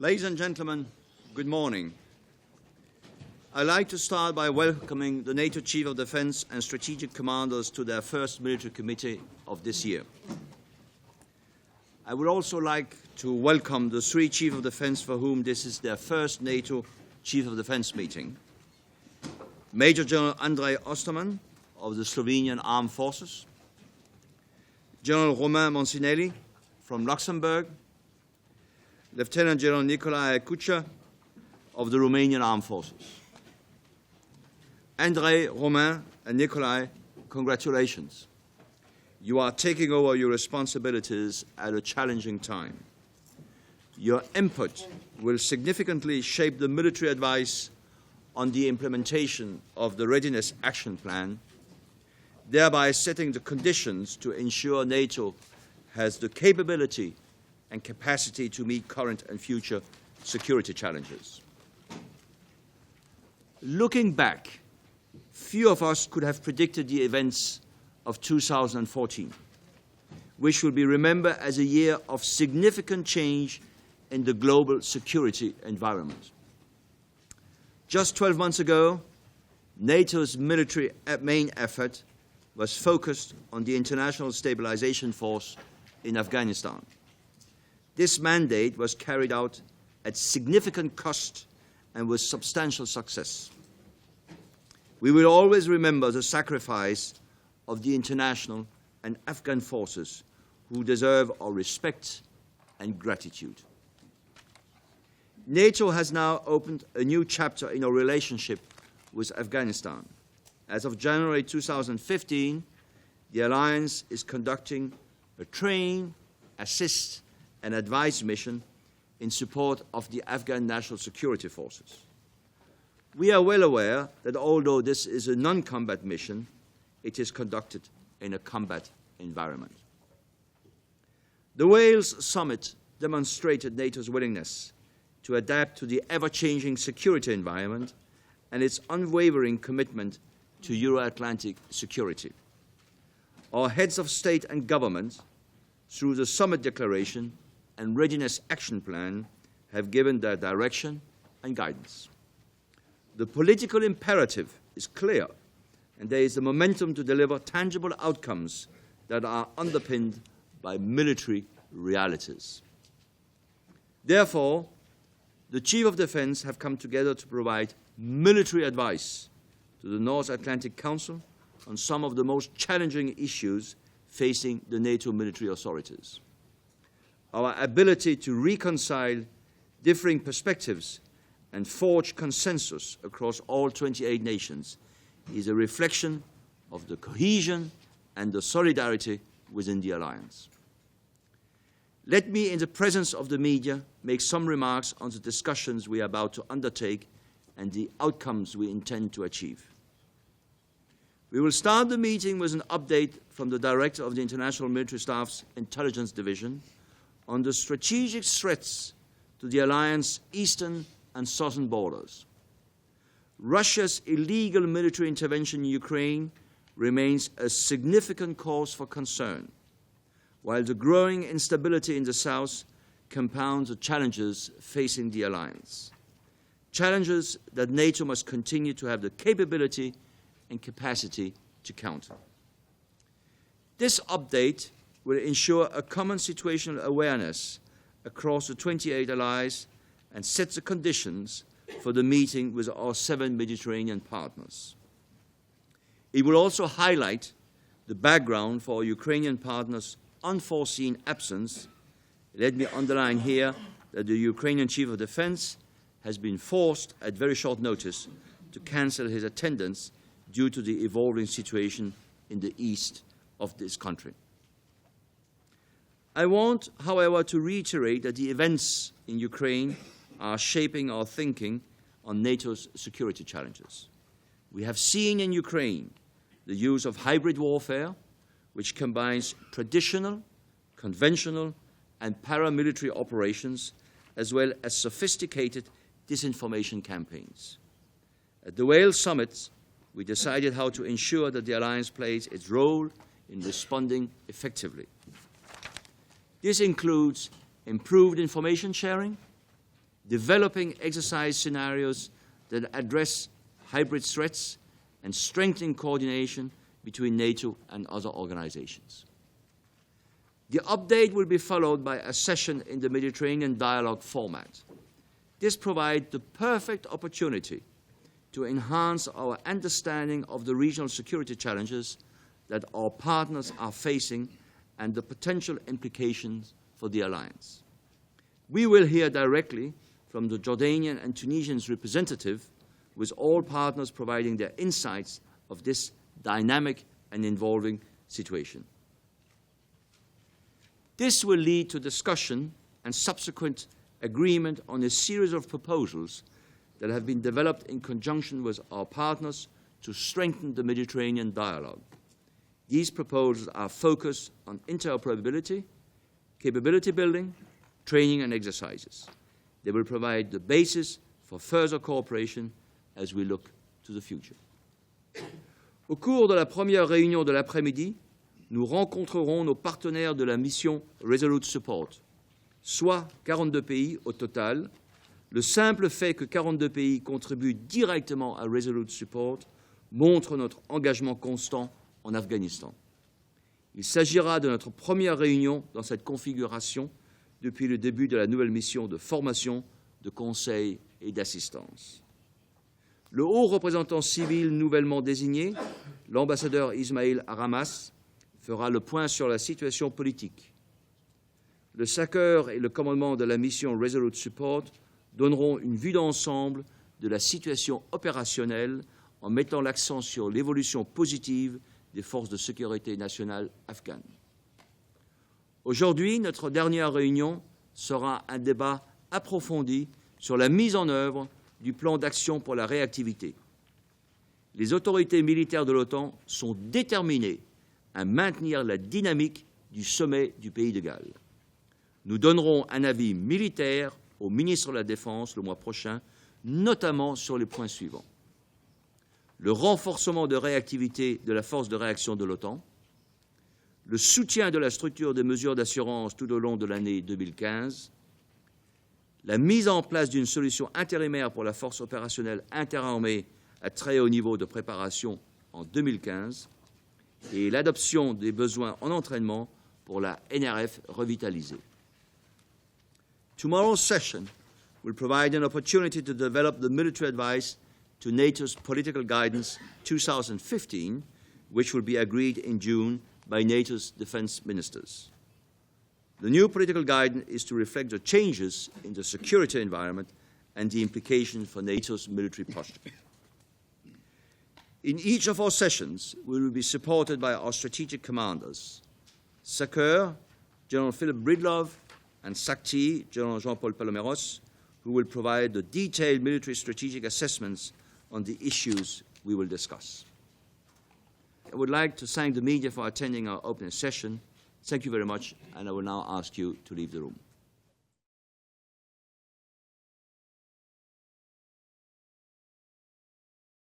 Ladies and gentlemen, good morning. I'd like to start by welcoming the NATO Chief of Defense and Strategic Commanders to their first military committee of this year. I would also like to welcome the three Chiefs of Defense for whom this is their first NATO Chief of Defense meeting. Major General Andrej Osterman of the Slovenian Armed Forces, General Romain Monsinelli from Luxembourg, Lieutenant General Nicolae Cucea of the Romanian Armed Forces. Andrej, Romain, and Nicolae, congratulations. You are taking over your responsibilities at a challenging time. Your input will significantly shape the military advice on the implementation of the Readiness Action Plan, thereby setting the conditions to ensure NATO has the capability and capacity to meet current and future security challenges. Looking back, few of us could have predicted the events of 2014, which will be remembered as a year of significant change in the global security environment. Just 12 months ago, NATO's military main effort was focused on the International Stabilization Force in Afghanistan. This mandate was carried out at significant cost and with substantial success. We will always remember the sacrifice of the international and Afghan forces who deserve our respect and gratitude. NATO has now opened a new chapter in our relationship with Afghanistan. As of January 2015, the alliance is conducting a train, assist, and advise mission in support of the Afghan National Security Forces. We are well aware that although this is a non-combat mission, it is conducted in a combat environment. The Wales summit demonstrated NATO's willingness to adapt to the ever-changing security environment and its unwavering commitment to Euro-Atlantic security. Our heads of state and government, through the summit declaration and Readiness Action Plan, have given their direction and guidance. The political imperative is clear, and there is the momentum to deliver tangible outcomes that are underpinned by military realities. Therefore, the Chief of Defense have come together to provide military advice to the North Atlantic Council on some of the most challenging issues facing the NATO military authorities. Our ability to reconcile differing perspectives and forge consensus across all 28 nations is a reflection of the cohesion and the solidarity within the alliance. Let me, in the presence of the media, make some remarks on the discussions we are about to undertake and the outcomes we intend to achieve. We will start the meeting with an update from the Director of the International Military Staff's Intelligence Division on the strategic threats to the alliance's eastern and southern borders. Russia's illegal military intervention in Ukraine remains a significant cause for concern, while the growing instability in the south compounds the challenges facing the alliance. Challenges that NATO must continue to have the capability and capacity to counter. This update will ensure a common situational awareness across the 28 allies and set the conditions for the meeting with our 7 Mediterranean partners. It will also highlight the background for our Ukrainian partners' unforeseen absence. Let me underline here that the Ukrainian Chief of Defense has been forced at very short notice to cancel his attendance due to the evolving situation in the east of this country. I want, however, to reiterate that the events in Ukraine are shaping our thinking on NATO's security challenges. We have seen in Ukraine the use of hybrid warfare, which combines traditional, conventional, and paramilitary operations, as well as sophisticated disinformation campaigns. At the Wales Summit, we decided how to ensure that the alliance plays its role in responding effectively. This includes improved information sharing, developing exercise scenarios that address hybrid threats, and strengthening coordination between NATO and other organizations. The update will be followed by a session in the Mediterranean dialogue format. This provides the perfect opportunity to enhance our understanding of the regional security challenges that our partners are facing and the potential implications for the alliance. We will hear directly from the Jordanian and Tunisian representative, with all partners providing their insights of this dynamic and evolving situation. This will lead to discussion and subsequent agreement on a series of proposals that have been developed in conjunction with our partners to strengthen the Mediterranean dialogue. These proposals are focused on interoperability, capability building, training and exercises. They will provide the basis for further cooperation as we look to the future. Au cours de la première réunion de l'après-midi, nous rencontrerons nos partenaires de la mission Resolute Support, soit 42 pays au total. Le simple fait que 42 pays contribuent directement à Resolute Support montre notre engagement constant en Afghanistan. Il s'agira de notre première réunion dans cette configuration depuis le début de la nouvelle mission de formation, de conseil et d'assistance. Le haut représentant civil nouvellement désigné, l'ambassadeur Ismail Aramas, fera le point sur la situation politique. Le SACEUR et le commandement de la mission Resolute Support donneront une vue d'ensemble de la situation opérationnelle en mettant l'accent sur l'évolution positive des forces de sécurité nationales afghanes. Aujourd'hui, notre dernière réunion sera un débat approfondi sur la mise en œuvre du plan d'action pour la réactivité. Les autorités militaires de l'OTAN sont déterminées à maintenir la dynamique du sommet du pays de Galles. Nous donnerons un avis militaire au ministre de la Défense le mois prochain, notamment sur les points suivants. Le renforcement de réactivité de la force de réaction de l'OTAN, le soutien de la structure des mesures d'assurance tout au long de l'année 2015, la mise en place d'une solution intérimaire pour la force opérationnelle interarmée à très haut niveau de préparation en 2015 et l'adoption des besoins en entraînement pour la NRF revitalisée. Tomorrow's session will provide an opportunity to develop the military advice to NATO's Political Guidance 2015, which will be agreed in June by NATO's defense ministers. The new political guidance is to reflect the changes in the security environment and the implications for NATO's military posture. In each of our sessions, we will be supported by our strategic commanders, SACEUR, General Philip Bridlove, and SACTI, General Jean-Paul Paloméros, who will provide the detailed military strategic assessments on the issues we will discuss. I would like to thank the media for attending our opening session. Thank you very much, and I will now ask you to leave the room.